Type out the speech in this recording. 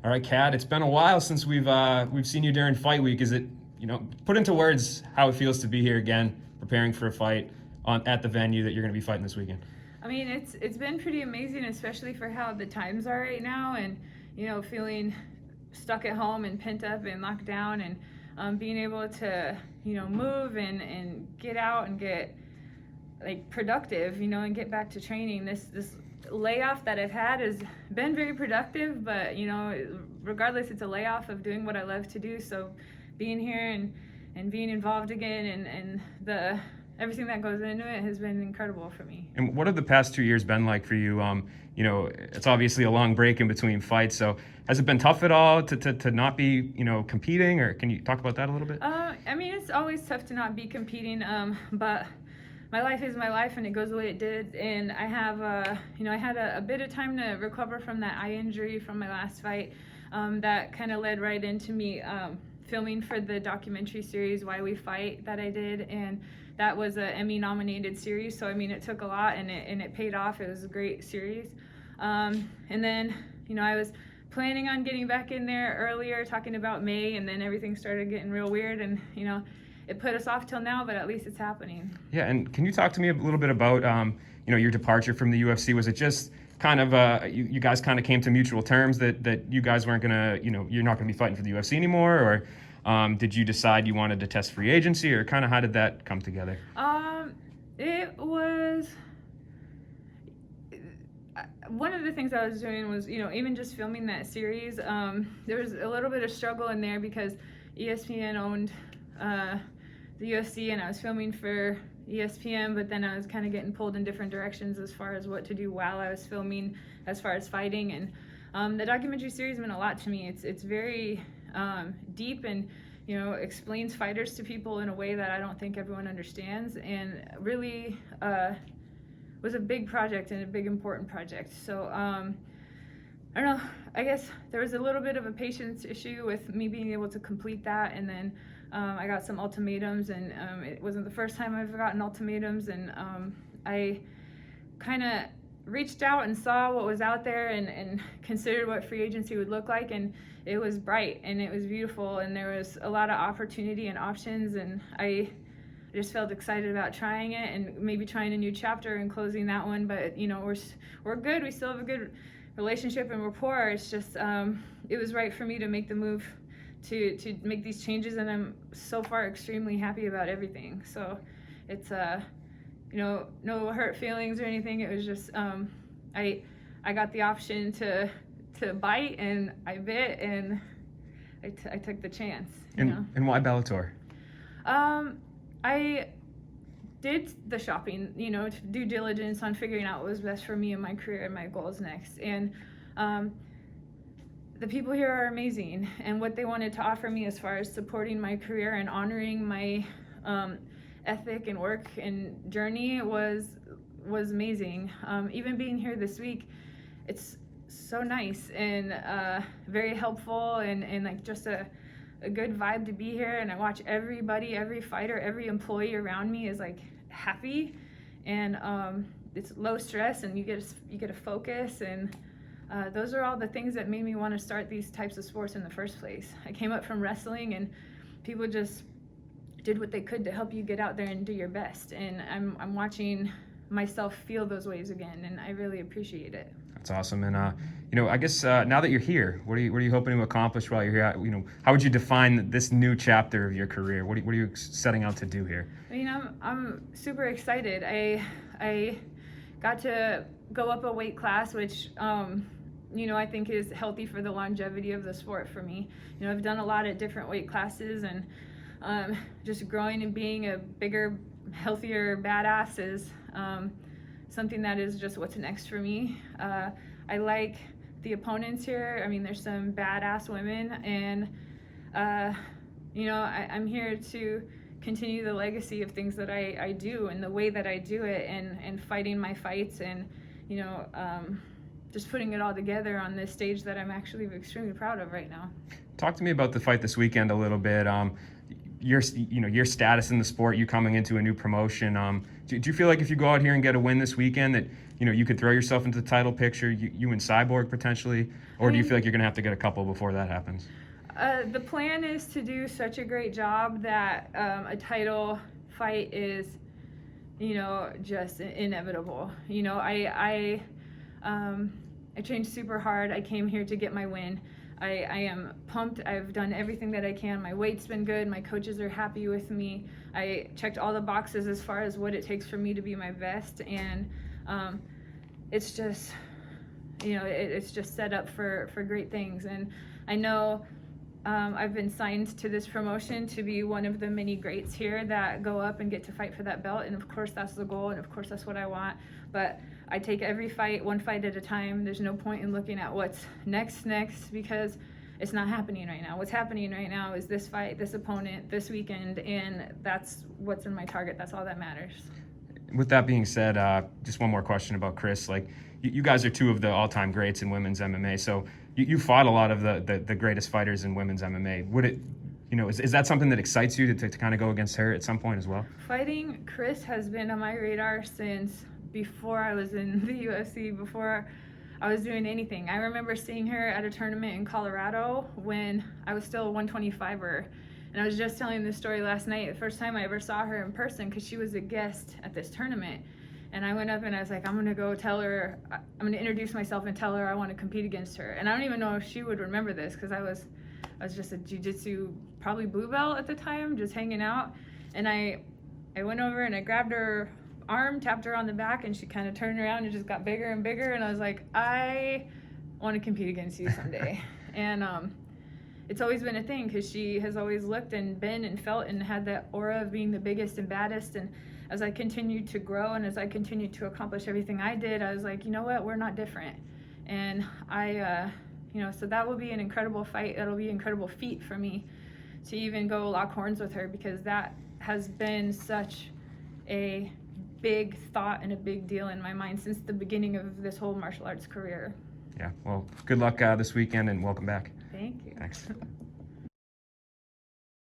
All right, Kat, it's been a while since we've seen you during fight week. Is it, put into words how it feels to be here again, preparing for a fight at the venue that you're going to be fighting this weekend? I mean, it's been pretty amazing, especially for how the times are right now, and feeling stuck at home and pent up and locked down, and being able to move and get out and get like productive, and get back to training. This layoff that I've had has been very productive, but regardless, it's a layoff of doing what I love to do. So being here and being involved again and the everything that goes into it has been incredible for me. And what have the past 2 years been like for you? It's obviously a long break in between fights, so has it been tough at all to not be competing, or can you talk about that a little bit? I mean, it's always tough to not be competing, but my life is my life, and it goes the way it did. And I have, I had a bit of time to recover from that eye injury from my last fight. That kind of led right into me filming for the documentary series Why We Fight that I did, and that was a Emmy-nominated series. So I mean, it took a lot, and it paid off. It was a great series. And then, I was planning on getting back in there earlier, talking about May, and then everything started getting real weird, and it put us off till now, but at least it's happening. Yeah, and can you talk to me a little bit about your departure from the UFC? Was it just kind of you guys kind of came to mutual terms that you guys weren't gonna, you're not gonna be fighting for the UFC anymore, or did you decide you wanted to test free agency, or kind of how did that come together? It was one of the things I was doing was, even just filming that series, there was a little bit of struggle in there because ESPN owned the UFC, and I was filming for ESPN, but then I was kind of getting pulled in different directions as far as what to do while I was filming as far as fighting. And the documentary series meant a lot to me. It's very deep, and explains fighters to people in a way that I don't think everyone understands, and really was a big project and a big important project. So I don't know, I guess there was a little bit of a patience issue with me being able to complete that, and then I got some ultimatums, and it wasn't the first time I've gotten ultimatums, and I kind of reached out and saw what was out there and considered what free agency would look like, and it was bright and it was beautiful, and there was a lot of opportunity and options, and I just felt excited about trying it and maybe trying a new chapter and closing that one. But we're good. We still have a good relationship and rapport. It's just it was right for me to make the move to make these changes, and I'm so far extremely happy about everything. So it's no hurt feelings or anything. It was just I got the option to bite, and I bit, and I took the chance. And why Bellator? I did the shopping, due diligence on figuring out what was best for me and my career and my goals next. And the people here are amazing, and what they wanted to offer me as far as supporting my career and honoring my ethic and work and journey was amazing. Even being here this week, it's so nice and very helpful, and like just a good vibe to be here. And I watch everybody, every fighter, every employee around me is like happy, and it's low stress, and you get a focus, and those are all the things that made me want to start these types of sports in the first place. I came up from wrestling, and people just did what they could to help you get out there and do your best, and I'm watching myself feel those ways again, and I really appreciate it. That's awesome. And I guess now that you're here, what are you hoping to accomplish while you're here? How would you define this new chapter of your career? What are you setting out to do here? I mean, I'm super excited. I got to go up a weight class, which I think is healthy for the longevity of the sport for me. I've done a lot of different weight classes, and just growing and being a bigger, healthier badass is something that is just what's next for me. I like the opponents here. I mean, there's some badass women, and I'm here to continue the legacy of things that I do and the way that I do it, and fighting my fights, and just putting it all together on this stage that I'm actually extremely proud of right now. Talk to me about the fight this weekend a little bit. Your status in the sport, you coming into a new promotion. Do you feel like if you go out here and get a win this weekend that, you know, you could throw yourself into the title picture, you and Cyborg potentially, or do you feel like you're going to have to get a couple before that happens? The plan is to do such a great job that a title fight is, you know, just inevitable. You know, I trained super hard. I came here to get my win. I am pumped. I've done everything that I can. My weight's been good. My coaches are happy with me. I checked all the boxes as far as what it takes for me to be my best, and it's just, you know, it's just set up for great things. And I know I've been signed to this promotion to be one of the many greats here that go up and get to fight for that belt, and of course that's the goal, and of course that's what I want. But I take every fight one fight at a time. There's no point in looking at what's next because it's not happening right now. What's happening right now is this fight, this opponent, this weekend, and that's what's in my target. That's all that matters. With that being said, just one more question about Cris. Like, you guys are two of the all-time greats in women's MMA, so you fought a lot of the greatest fighters in women's MMA. Would it, you know, is that something that excites you to kind of go against her at some point as well? Fighting Cris has been on my radar since before I was in the UFC, before I was doing anything. I remember seeing her at a tournament in Colorado when I was still a 125er. And I was just telling this story last night, the first time I ever saw her in person, because she was a guest at this tournament. And I went up and I was like, I'm gonna go tell her, I'm gonna introduce myself and tell her I want to compete against her. And I don't even know if she would remember this, because I was just a jiu-jitsu, probably blue belt at the time, just hanging out. And I went over and I grabbed her arm, tapped her on the back, and she kind of turned around and just got bigger and bigger. And I was like, I want to compete against you someday. And it's always been a thing, because she has always looked and been and felt and had that aura of being the biggest and baddest. And as I continued to grow and as I continued to accomplish everything I did, I was like, you know what, we're not different. And you know, so that will be an incredible fight. That'll be an incredible feat for me to even go lock horns with her, because that has been such a big thought and a big deal in my mind since the beginning of this whole martial arts career. Yeah, well, good luck this weekend and welcome back. Thank you. Thanks.